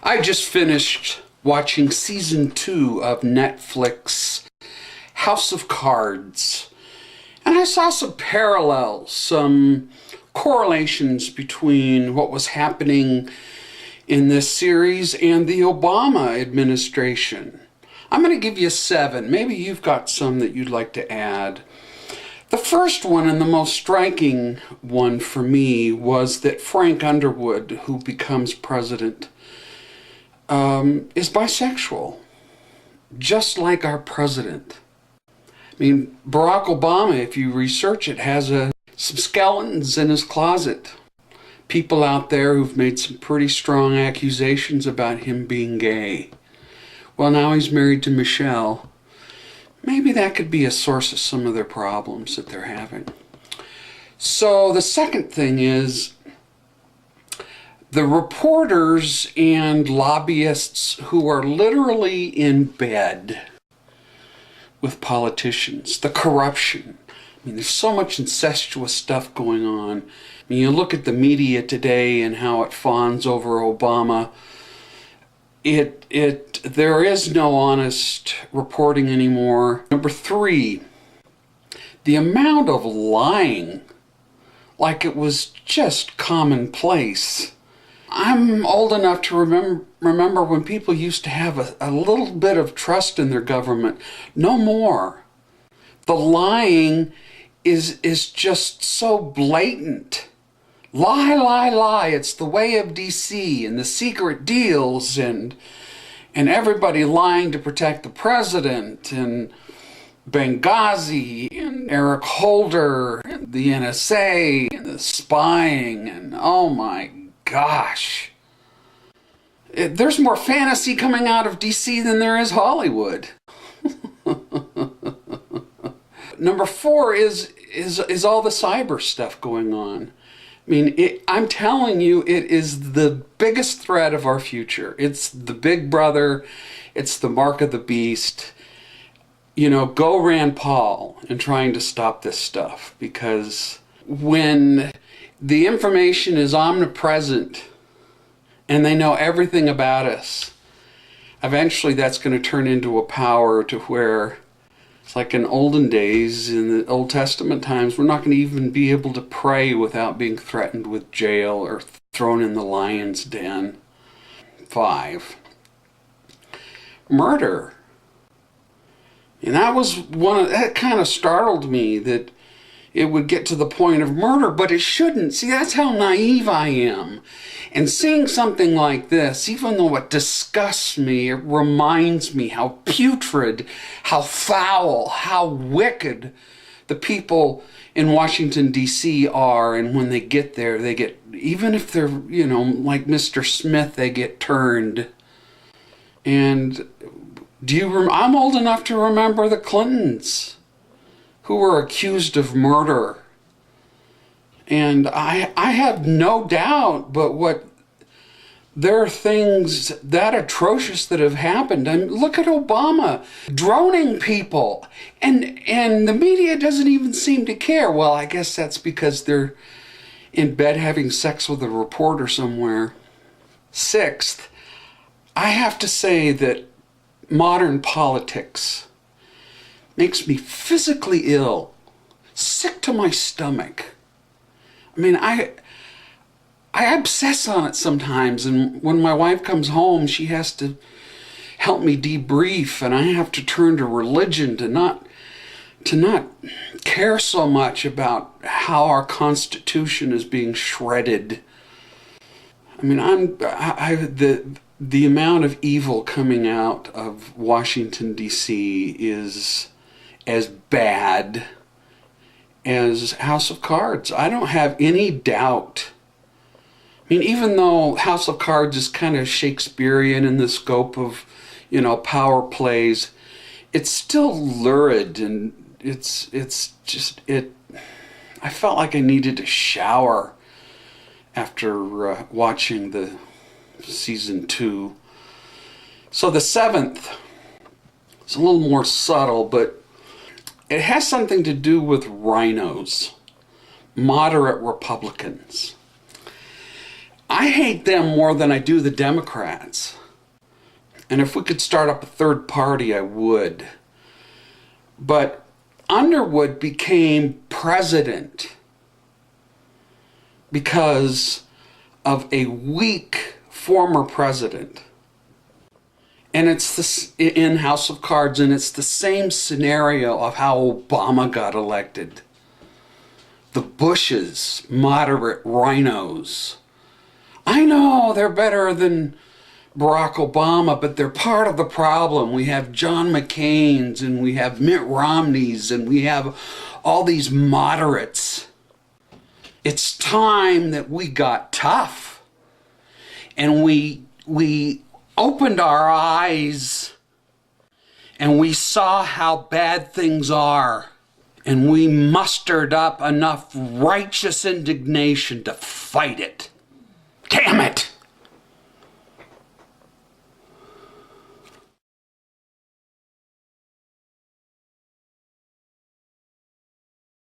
I just finished watching season 2 of Netflix House of Cards, and I saw some parallels, some correlations between what was happening in this series and the Obama administration. I'm going to give you 7. Maybe you've got some that you'd like to add. The first one, and the most striking one for me, was that Frank Underwood, who becomes president, is bisexual, just like our president. I mean, Barack Obama, if you research it, has some skeletons in his closet. People out there who've made some pretty strong accusations about him being gay. Well, now he's married to Michelle. Maybe that could be a source of some of their problems that they're having. So the second thing is the reporters and lobbyists who are literally in bed with politicians, the corruption. I mean, there's so much incestuous stuff going on. I mean, you look at the media today and how it fawns over Obama. There is no honest reporting anymore. Number 3, the amount of lying, like it was just commonplace. I'm old enough to remember when people used to have a little bit of trust in their government. No more. The lying is just so blatant. Lie, lie, lie. It's the way of DC and the secret deals and everybody lying to protect the president and Benghazi and Eric Holder and the NSA and the spying and oh my gosh. There's more fantasy coming out of DC than there is Hollywood. Number 4 is all the cyber stuff going on. I mean, I'm telling you, it is the biggest threat of our future. It's the big brother. It's the mark of the beast. You know, go Rand Paul in trying to stop this stuff, because when the information is omnipresent and they know everything about us, eventually that's going to turn into a power to where it's like in olden days, in the Old Testament times, we're not going to even be able to pray without being threatened with jail or thrown in the lion's den. 5, murder. And that kind of startled me, that it would get to the point of murder, but it shouldn't. See, that's how naive I am. And seeing something like this, even though it disgusts me, it reminds me how putrid, how foul, how wicked the people in Washington, D.C. are. And when they get there, even if they're, like Mr. Smith, they get turned. And I'm old enough to remember the Clintons, who were accused of murder. And I have no doubt, but there are things that atrocious that have happened. I mean, look at Obama droning people, and the media doesn't even seem to care. Well, I guess that's because they're in bed having sex with a reporter somewhere. 6th, I have to say that modern politics makes me physically ill, sick to my stomach. I mean, I obsess on it sometimes, and when my wife comes home, she has to help me debrief, and I have to turn to religion to not care so much about how our Constitution is being shredded. I mean, the amount of evil coming out of Washington, D.C. is as bad as House of Cards. I don't have any doubt. I mean, even though House of Cards is kind of Shakespearean in the scope of, power plays, it's still lurid, and I felt like I needed a shower after watching the season 2. So the 7th, it's a little more subtle, but it has something to do with rhinos, moderate Republicans. I hate them more than I do the Democrats. And if we could start up a third party, I would. But Underwood became president because of a weak former president. And it's this in House of Cards, and it's the same scenario of how Obama got elected. The Bushes, moderate rhinos. I know they're better than Barack Obama, but they're part of the problem. We have John McCain's, and we have Mitt Romney's, and we have all these moderates. It's time that we got tough, and we opened our eyes, and we saw how bad things are, and we mustered up enough righteous indignation to fight it. Damn it!